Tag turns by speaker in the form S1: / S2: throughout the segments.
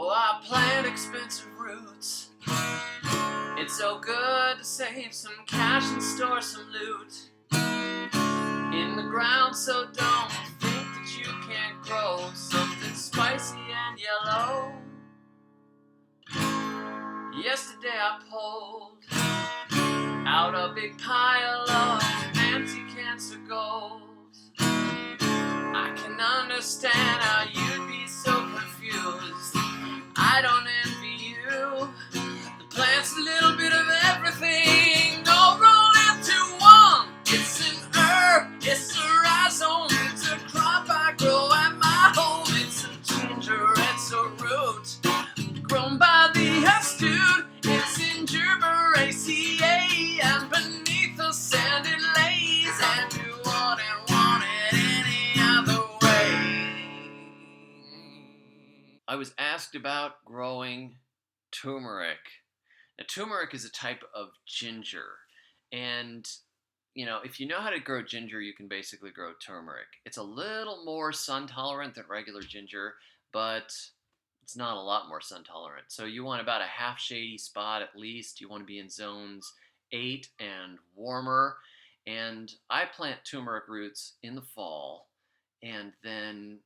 S1: So I plant expensive roots. It's so good to save some cash and store some loot in the ground, so don't think that you can't grow something spicy and yellow. Yesterday I pulled out a big pile of anti-cancer gold. I can understand how you'd be so confused. I don't envy you. The plant's a little bit of everything, all rolled into one. It's an herb, it's a rhizome, it's a crop I grow at my home. It's a ginger, it's a root, grown by the astute. It's in Gerberaceae, and beneath the sand it lays, and you wouldn't want it any other way. I was asked about growing turmeric. Now, turmeric is a type of ginger, and if you know how to grow ginger, you can basically grow turmeric. It's a little more sun tolerant than regular ginger, but it's not a lot more sun tolerant. So you want about a half shady spot at least. You want to be in zones 8 and warmer. And I plant turmeric roots in the fall and then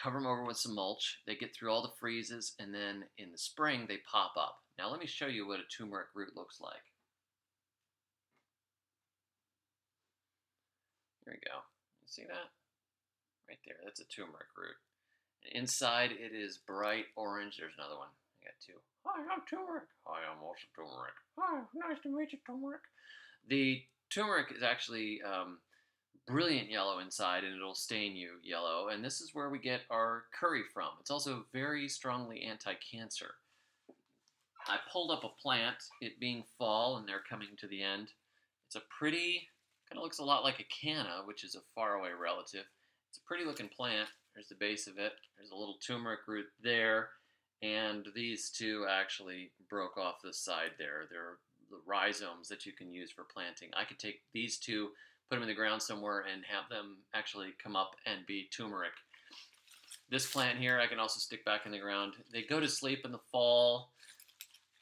S1: cover them over with some mulch. They get through all the freezes, and then in the spring they pop up. Now let me show you what a turmeric root looks like. Here we go. You see that? Right there. That's a turmeric root. And inside it is bright orange. There's another one. I got two. Hi, I'm turmeric. Hi, I'm also turmeric. Hi, nice to meet you, turmeric. The turmeric is actually brilliant yellow inside, and it'll stain you yellow. And this is where we get our curry from. It's also very strongly anti-cancer. I pulled up a plant, it being fall, and they're coming to the end. It's a pretty, kind of looks a lot like a canna, which is a faraway relative. It's a pretty looking plant. There's the base of it. There's a little turmeric root there, and these two actually broke off the side there. They're the rhizomes that you can use for planting. I could take these two, put them in the ground somewhere, and have them actually come up and be turmeric. This plant here I can also stick back in the ground. They go to sleep in the fall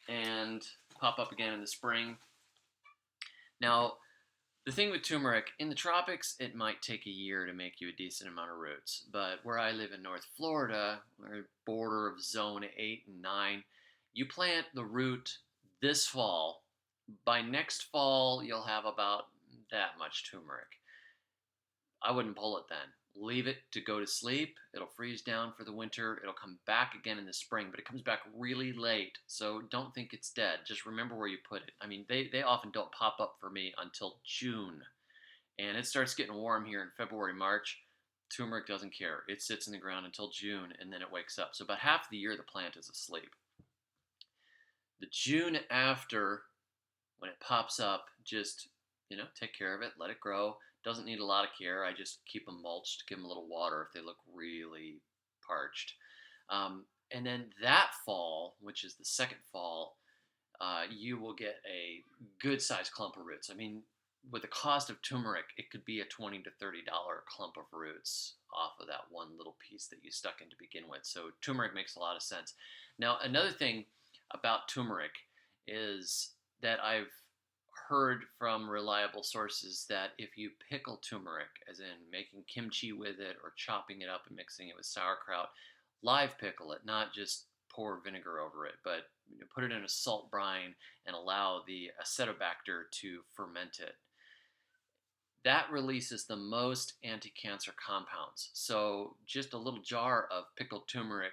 S1: and pop up again in the spring. Now, the thing with turmeric, in the tropics, it might take a year to make you a decent amount of roots. But where I live in North Florida, we're border of zone 8 and 9, you plant the root this fall. By next fall, you'll have about that much turmeric. I wouldn't pull it then. Leave it to go to sleep. It'll freeze down for the winter. It'll come back again in the spring, but it comes back really late. So don't think it's dead. Just remember where you put it. I mean, they often don't pop up for me until June. And it starts getting warm here in February, March. Turmeric doesn't care. It sits in the ground until June, and then it wakes up. So about half the year, the plant is asleep. The June after, when it pops up, just, take care of it. Let it grow. Doesn't need a lot of care. I just keep them mulched, give them a little water if they look really parched. And then that fall, which is the second fall, you will get a good-sized clump of roots. I mean, with the cost of turmeric, it could be a $20 to $30 clump of roots off of that one little piece that you stuck in to begin with. So turmeric makes a lot of sense. Now, another thing about turmeric is that I've heard from reliable sources that if you pickle turmeric, as in making kimchi with it or chopping it up and mixing it with sauerkraut, live pickle it, not just pour vinegar over it, but put it in a salt brine and allow the acetobacter to ferment it. That releases the most anti-cancer compounds. So just a little jar of pickled turmeric,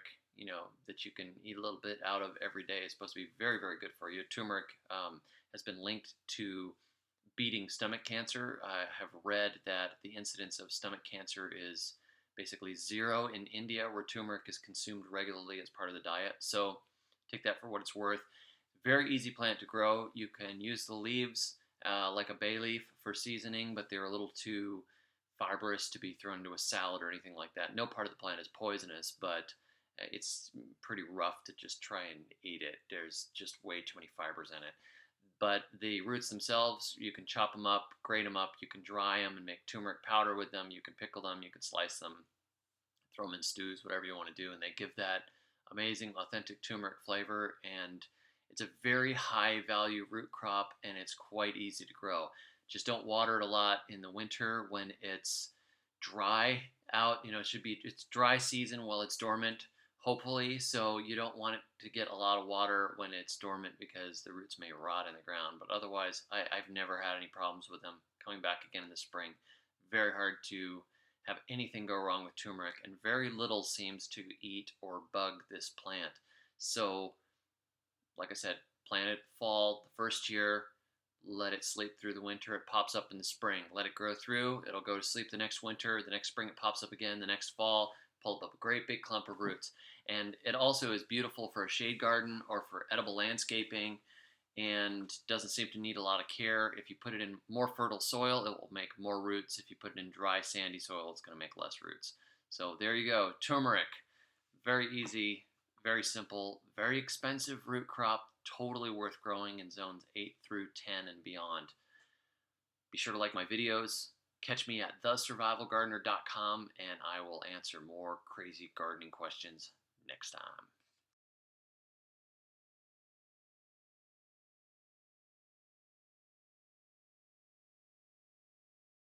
S1: that you can eat a little bit out of every day is supposed to be very, very good for you. Turmeric has been linked to beating stomach cancer. I have read that the incidence of stomach cancer is basically 0 in India, where turmeric is consumed regularly as part of the diet. So take that for what it's worth. Very easy plant to grow. You can use the leaves like a bay leaf for seasoning, but they're a little too fibrous to be thrown into a salad or anything like that. No part of the plant is poisonous, but it's pretty rough to just try and eat it. There's just way too many fibers in it. But the roots themselves, you can chop them up, grate them up, you can dry them and make turmeric powder with them, you can pickle them, you can slice them, throw them in stews, whatever you want to do, and they give that amazing, authentic turmeric flavor, and it's a very high value root crop, and it's quite easy to grow. Just don't water it a lot in the winter when it's dry out. You know, it's dry season while it's dormant, hopefully. So you don't want it to get a lot of water when it's dormant because the roots may rot in the ground. But otherwise, I've never had any problems with them coming back again in the spring. Very hard to have anything go wrong with turmeric, and very little seems to eat or bug this plant. So, like I said, plant it fall the first year, let it sleep through the winter. It pops up in the spring. Let it grow through. It'll go to sleep the next winter. The next spring it pops up again. The next fall, pull up a great big clump of roots. And it also is beautiful for a shade garden or for edible landscaping, and doesn't seem to need a lot of care. If you put it in more fertile soil, it will make more roots. If you put it in dry, sandy soil, it's going to make less roots. So there you go. Turmeric. Very easy, very simple, very expensive root crop, totally worth growing in zones 8 through 10 and beyond. Be sure to like my videos. Catch me at thesurvivalgardener.com, and I will answer more crazy gardening questions next time.